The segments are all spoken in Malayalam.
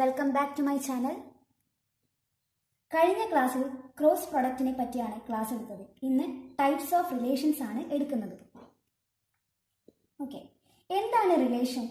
Welcome back to my channel. കഴിഞ്ഞ ക്ലാസ്സിൽ ക്രോസ് പ്രൊഡക്റ്റിനെ പറ്റിയാണ് ക്ലാസ് എടുത്തത്. ഇന്ന് ടൈപ്സ് ഓഫ് റിലേഷൻസ് ആണ് എടുക്കുന്നത്. ഓക്കെ, എന്താണ് റിലേഷൻ?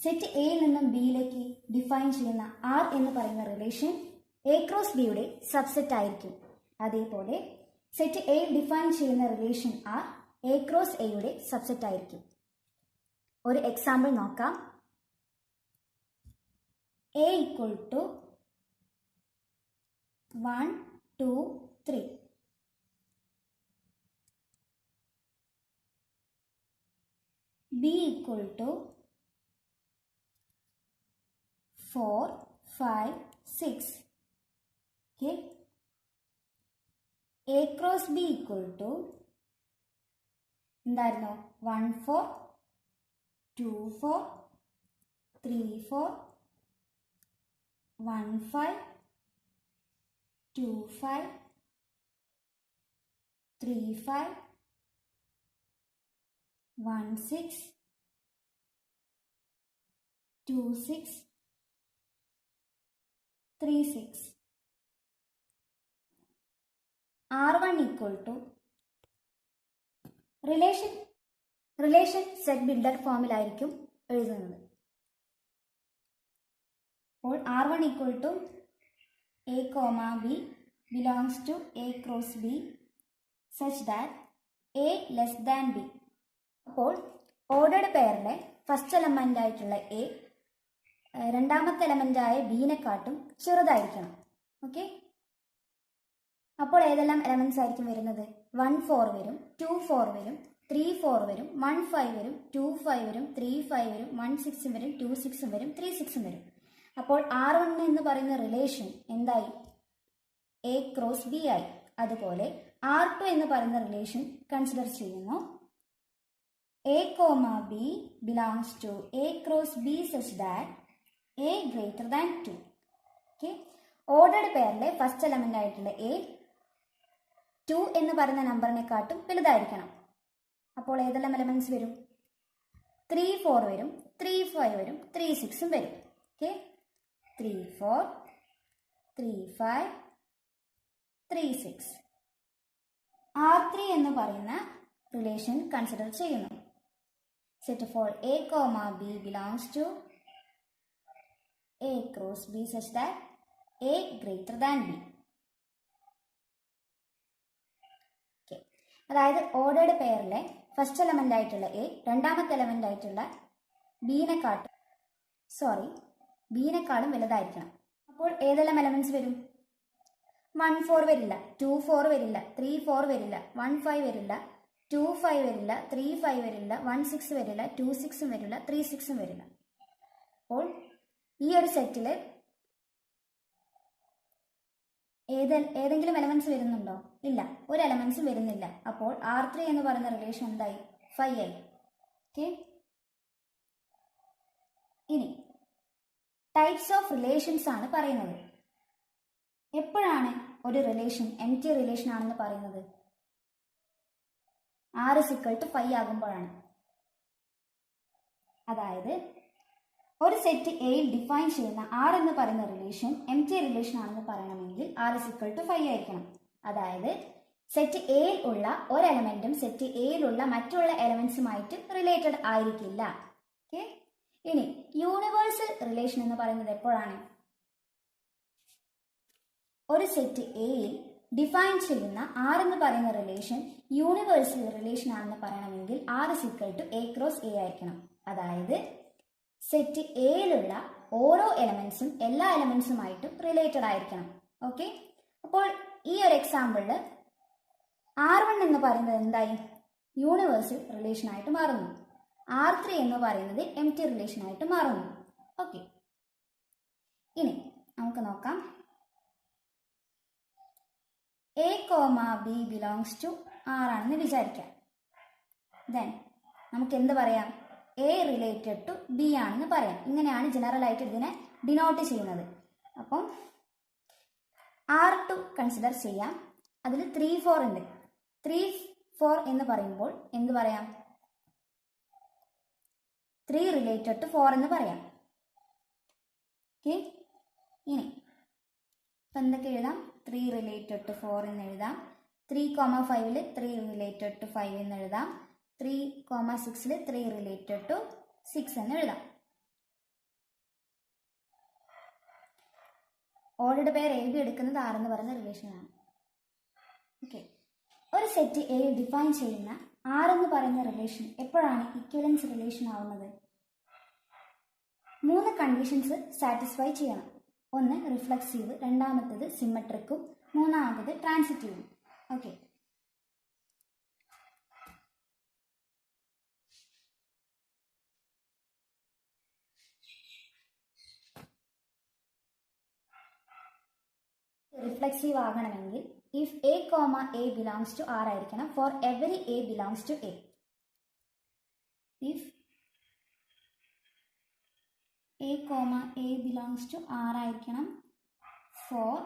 സെറ്റ് എയിൽ നിന്നും ബിയിലേക്ക് ഡിഫൈൻ ചെയ്യുന്ന ആർ എന്ന് പറയുന്ന റിലേഷൻ എ ക്രോസ് ബിയുടെ സബ്സെറ്റ് ആയിരിക്കും. അതേപോലെ സെറ്റ് എയിൽ ഡിഫൈൻ ചെയ്യുന്ന റിലേഷൻ ആർ എ ക്രോസ് എയുടെ സബ്സെറ്റ് ആയിരിക്കും. ഒരു എക്സാമ്പിൾ നോക്കാം. A equal to 1, 2, 3. B equal to 4, 5, 6. Okay. A cross B equal to 1, 4, 2, 4, 3, 4, 1, 5, 2, 5, 3, 5, 1, 6, 2, 6, 3, 6. R1 equal to relation set builder ഫോമിലായിരിക്കും എഴുതുന്നത്. അപ്പോൾ R1 equal to A, B belongs to A cross B such that A less than B. അപ്പോൾ ഓർഡേർഡ് പെയറിലെ ഫസ്റ്റ് എലമെൻ്റ് ആയിട്ടുള്ള എ രണ്ടാമത്തെ എലമെൻ്റ് ആയ ബിനെക്കാട്ടും ചെറുതായിരിക്കണം. ഓക്കെ, അപ്പോൾ ഏതെല്ലാം എലമെൻറ്റ്സ് ആയിരിക്കും വരുന്നത്? 1, 4 വരും, 2, 4 വരും, 3, 4 വരും, 1, 5 വരും, 2, 5 വരും, 3, 5 വരും, 1, 6 വരും, 2, 6 വരും, 3, 6 വരും. അപ്പോൾ R1 എന്ന് പറയുന്ന റിലേഷൻ എന്തായി? എ ക്രോസ് ബി ആയി. അതുപോലെ R2 എന്ന് പറയുന്ന റിലേഷൻ കൺസിഡർ ചെയ്യുന്നു. A, B belongs to A cross B such that A greater than 2. Okay, ordered പെയറിലെ ഫസ്റ്റ് എലമെന്റ് ആയിട്ടുള്ള A 2 എന്ന് പറയുന്ന നമ്പറിനെക്കാട്ടും വലുതായിരിക്കണം. അപ്പോൾ ഏതെല്ലാം എലമെന്റ്സ് വരും? 3, 4 വരും, 3, 5 വരും, 3, 6 വരും. ഓക്കെ, 3, 4, 3, 5, 3, 6. R3 എന്ന് പറയുന്ന റിലേഷൻ കൺസിഡർ ചെയ്യുന്നു. Set for A, B belongs to A cross B such that A greater than B. Okay. അതായത് ഓർഡേർഡ് പെയറിലെ ഫസ്റ്റ് എലമെന്റ് ആയിട്ടുള്ള എ രണ്ടാമത്തെ എലമെന്റ് ആയിട്ടുള്ള ബിനെക്കാളും വലുതായിരിക്കണം. അപ്പോൾ ഏതെല്ലാം എലമെന്റ്സ് വരും? 1, 4 വരില്ല, 2, 4 വരില്ല, 3, 4 വരില്ല, 1, 5 വരില്ല, 2, 5 വരില്ല, 3, 5 വരില്ല, 1, 6 വരില്ല, 2, 6 വരില്ല, 3, 6 വരില്ല. അപ്പോൾ ഈ ഒരു സെറ്റിൽ ഏതെങ്കിലും എലമെന്റ്സ് വരുന്നുണ്ടോ? ഇല്ല, ഒരു എലമെന്റ്സും വരുന്നില്ല. അപ്പോൾ R3 എന്ന് പറയുന്ന റിലേഷൻ എന്തായി? 5 ആയി. ഓക്കെ, ഇനി ടൈപ്സ് ഓഫ് റിലേഷൻസ് ആണ് പറയുന്നത്. എപ്പോഴാണ് ഒരു റിലേഷൻ എംപ്റ്റി റിലേഷൻ ആണെന്ന് പറയുന്നത്? R = 5 ആകുമ്പോഴാണ്. അതായത് ഒരു സെറ്റ് എയിൽ ഡിഫൈൻ ചെയ്യുന്ന R എന്ന് പറയുന്ന റിലേഷൻ എംപ്റ്റി റിലേഷൻ ആണെന്ന് പറയണമെങ്കിൽ R = 5 ആയിരിക്കണം. അതായത് സെറ്റ് എയിൽ ഉള്ള ഒരു എലമെന്റും സെറ്റ് എയിലുള്ള മറ്റുള്ള എലമെന്റ്സുമായിട്ട് റിലേറ്റഡ് ആയിരിക്കില്ല. ഓക്കെ, ഇനി യൂണിവേഴ്സൽ റിലേഷൻ എന്ന് പറയുന്നത് എപ്പോഴാണ്? ഒരു സെറ്റ് എയിൽ ഡിഫൈൻ ചെയ്യുന്ന R എന്ന് പറയുന്ന റിലേഷൻ യൂണിവേഴ്സൽ റിലേഷൻ ആണെന്ന് പറയണമെങ്കിൽ R = A cross A ആയിരിക്കണം. അതായത് സെറ്റ് എയിലുള്ള ഓരോ എലമെന്റ്സും എല്ലാ എലമെന്റ്സുമായിട്ടും റിലേറ്റഡ് ആയിരിക്കണം. ഓക്കെ, അപ്പോൾ ഈ ഒരു എക്സാമ്പിളിൽ R1 എന്ന് പറയുന്നത് എന്തായി? യൂണിവേഴ്സൽ റിലേഷൻ ആയിട്ട് മാറുന്നു. R3 എന്ന് പറയുന്നത് എംപ്റ്റി റിലേഷൻ ആയിട്ട് മാറുന്നു. ഓക്കെ, ഇനി നമുക്ക് നോക്കാം. A, B belongs to R ആണെന്ന് വിചാരിക്കാം. ദെൻ നമുക്ക് എന്ത് പറയാം? A റിലേറ്റഡ് ടു B ആണെന്ന് പറയാം. ഇങ്ങനെയാണ് ജനറൽ ആയിട്ട് ഇതിനെ ഡിനോട്ട് ചെയ്യുന്നത്. അപ്പം R2 കൺസിഡർ ചെയ്യാം. അതിൽ 3, 4 ഉണ്ട്. 3, 4 എന്ന് പറയുമ്പോൾ എന്ത് പറയാം? 3 റിലേറ്റഡ് ടു 4 എന്ന് പറയാം. ഓക്കെ, ഇനി ഇപ്പം എന്തൊക്കെ എഴുതാം? 3 റിലേറ്റഡ് ടു 4 എന്ന് എഴുതാം. 3,5 3 റിലേറ്റഡ് ടു 5 എന്ന് എഴുതാം. 3,6 3 റിലേറ്റഡ് ടു 6 എന്ന് എഴുതാം. ഓർഡറുടെ പേര് എഴുതി എടുക്കുന്നത് R എന്ന് പറയുന്ന റിലേഷനാണ്. ഓക്കെ, ഒരു സെറ്റ് എ ഡിഫൈൻ ചെയ്യുന്ന R എന്ന് പറയുന്ന റിലേഷൻ എപ്പോഴാണ് ഇക്വലൻസ് റിലേഷൻ ആവുന്നത്? 3 കണ്ടീഷൻസ് സാറ്റിസ്ഫൈ ചെയ്യണം. ഒന്ന് റിഫ്ലക്സീവ്, രണ്ടാമത്തേത് സിമെട്രിക്കും, മൂന്നാമത്തേത് ട്രാൻസിറ്റീവും. ഓക്കെ, റിഫ്ലക്സീവ് ആകണമെങ്കിൽ if A comma A belongs to R ആയിരിക്കണം for every A belongs to A. If A comma A belongs to R ആയിരിക്കണം for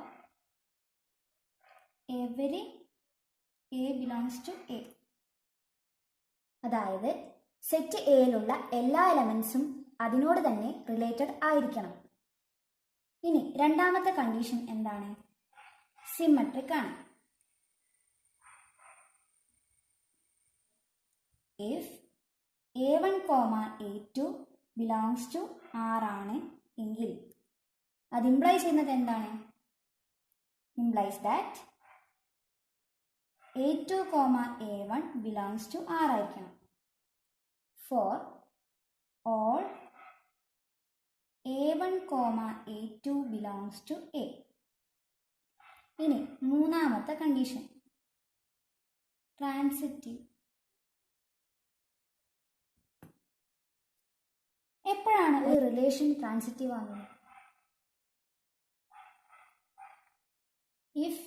every A belongs to A. അതായത് സെറ്റ് എയിലുള്ള എല്ലാ എലമെന്റ്സും അതിനോട് തന്നെ റിലേറ്റഡ് ആയിരിക്കണം. ഇനി രണ്ടാമത്തെ കണ്ടീഷൻ എന്താണ്? സിമെട്രിക് ആണ്. If A1, A2 belongs to R ആണ് എങ്കിൽ അത് ഇംപ്ലൈ ചെയ്യുന്നത് എന്താണ്? Implies that A2, A1 belongs to R ആയിരിക്കണം for all A1, A2 belongs to A. ഇനി മൂന്നാമത്തെ കണ്ടീഷൻ ട്രാൻസിറ്റീവ്. എപ്പോഴാണ് ഒരു റിലേഷൻ ട്രാൻസിറ്റീവ് ആകുന്നത്? If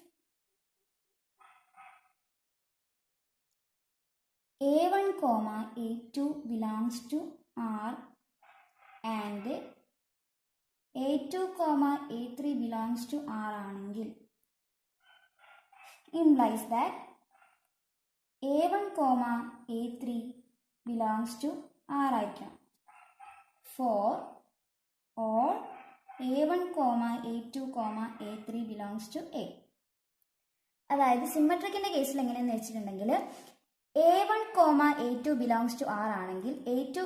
A1, A2 belongs to R and A2, A3 belongs to R ആണെങ്കിൽ implies that A1, A3 belongs to R ആയിരിക്കണം for all A1, A2, A3 belongs to A. അതായത് സിമെട്രിക്കിന്റെ കേസിൽ എങ്ങനെയെന്ന് വെച്ചിട്ടുണ്ടെങ്കിൽ A1, A2 belongs to R ആണെങ്കിൽ A2,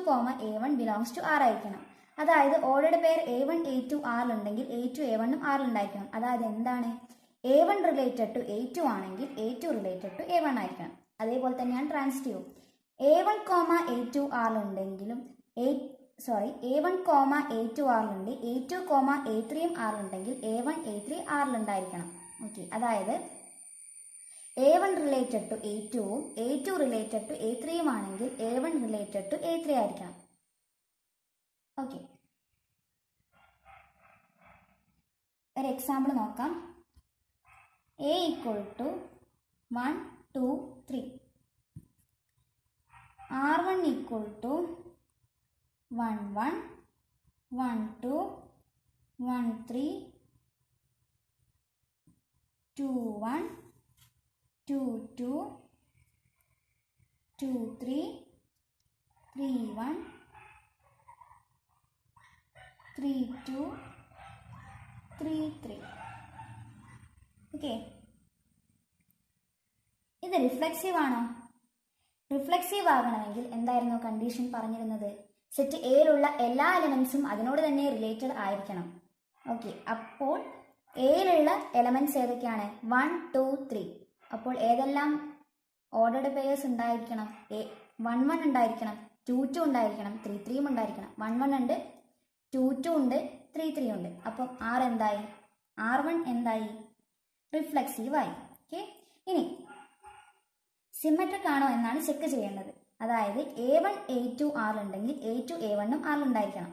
A1 belongs to R ആയിരിക്കണം. അതായത് ഓർഡറുടെ പേര് A1, A2 R ഉണ്ടെങ്കിൽ A2, A1 R ഉണ്ടായിരിക്കണം. അതായത് എന്താണ്? A1 റിലേറ്റഡ് ടു A2 ആണെങ്കിൽ A2 റിലേറ്റഡ് ടു A1 ആയിരിക്കണം. അതേപോലെ തന്നെയാണ് ട്രാൻസിറ്റീവ്. A1, A2 R ഉണ്ടെങ്കിലും A1, A2 R ഉണ്ട്, A2, A3 R ഉണ്ടെങ്കിൽ A1, A3 R ഉണ്ടായിരിക്കണം. ഓക്കെ, അതായത് A1 റിലേറ്റഡ് ടു A2ഉം A2 റിലേറ്റഡ് ടു A3യും ആണെങ്കിൽ A1 റിലേറ്റഡ് ടു A3 ആയിരിക്കണം. ഓക്കെ, ഒരു എക്സാമ്പിൾ നോക്കാം. A equal to 1, 2, 3. R1 equal to 1, 1, 1, 2, 1, 3, 2, 1, 2, 2, 2, 3, 3, 1, 3, 2, 3, 3. Okay, ഇത് റിഫ്ലെക്സീവ് ആണോ? റിഫ്ലെക്സീവ് ആകണമെങ്കിൽ എന്തായിരുന്നു കണ്ടീഷൻ പറഞ്ഞിരുന്നത്? സെറ്റ് എയിലുള്ള എല്ലാ എലമെന്റ്സും അതിനോട് തന്നെ റിലേറ്റഡ് ആയിരിക്കണം. ഓക്കെ, അപ്പോൾ എയിലുള്ള എലമെന്റ്സ് ഏതൊക്കെയാണ്? 1, 2, 3. അപ്പോൾ ഏതെല്ലാം ഓർഡർഡ് പെയേഴ്സ് ഉണ്ടായിരിക്കണം? 1, 1 ഉണ്ടായിരിക്കണം, 2, 2 ഉണ്ടായിരിക്കണം, 3, 3 ഉണ്ടായിരിക്കണം. 1, 1 ഉണ്ട്, 2, 2 ഉണ്ട്, 3, 3 ഉണ്ട്. അപ്പം R1 എന്തായി? റിഫ്ലെക്സീവ് ആയി. ഓക്കെ, ഇനി സിമെട്രിക് ആണോ എന്നാണ് ചെക്ക് ചെയ്യേണ്ടത്. അതായത് A1, A2 R ഉണ്ടെങ്കിൽ A2, A1 R ഉണ്ടായിരിക്കണം.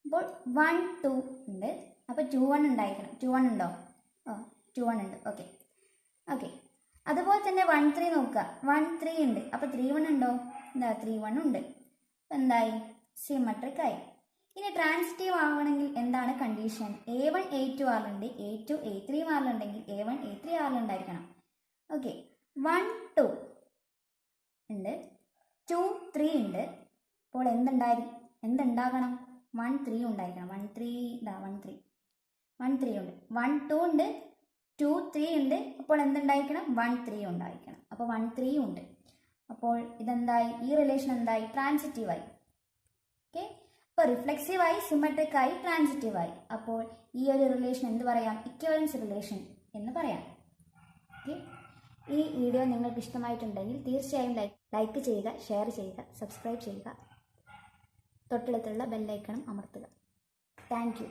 അപ്പോൾ 1, 2 ഉണ്ട്, അപ്പോൾ 2, 1 ഉണ്ടായിരിക്കണം. 2, 1 ഉണ്ടോ? 2, 1 ഉണ്ട്. ഓക്കെ ഓക്കെ, അതുപോലെ തന്നെ 1, 3 നോക്കുക. 1, 3 ഉണ്ട്, അപ്പോൾ 3, 1 ഉണ്ടോ? എന്താ 3, 1 ഉണ്ട്. എന്തായി? സിമെട്രിക് ആയി. ഇനി ട്രാൻസിറ്റീവ് ആവണമെങ്കിൽ എന്താണ് കണ്ടീഷൻ? A1, A2 R ഉണ്ട്, A2, A3 R ഉണ്ടെങ്കിൽ A1, A3 R ഉണ്ടായിരിക്കണം. ഓക്കെ, 1, 2 ഉണ്ട്, 2, 3 ഉണ്ട്. അപ്പോൾ എന്തുണ്ടാകണം? 1, 3 ഉണ്ടായിരിക്കണം. 1, 3 1, 3. 1 3 ഉണ്ട്, 1 2 ഉണ്ട്, 2 3 ഉണ്ട്. അപ്പോൾ എന്തുണ്ടായിരിക്കണം? 1 3 ഉണ്ടായിരിക്കണം. അപ്പോൾ 1 3 ഉണ്ട്. അപ്പോൾ ഇതെന്തായി? ഈ റിലേഷൻ എന്തായി? ട്രാൻസിറ്റീവായി. ഓക്കെ. അപ്പോൾ റിഫ്ലെക്സീവായി, സിമെട്രിക്കായി, ട്രാൻസിറ്റീവായി. അപ്പോൾ ഈ ഒരു റിലേഷൻ എന്ത് പറയാം? ഇക്വിവലൻസ് റിലേഷൻ എന്ന് പറയാം. ഓക്കെ. ഈ വീഡിയോ നിങ്ങൾക്ക് ഇഷ്ടമായിട്ടുണ്ടെങ്കിൽ തീർച്ചയായും ലൈക്ക് ചെയ്യുക, ഷെയർ ചെയ്യുക, സബ്സ്ക്രൈബ് ചെയ്യുക, തൊട്ടടുത്തുള്ള ബെല്ലൈക്കണും അമർത്തുക. Thank you.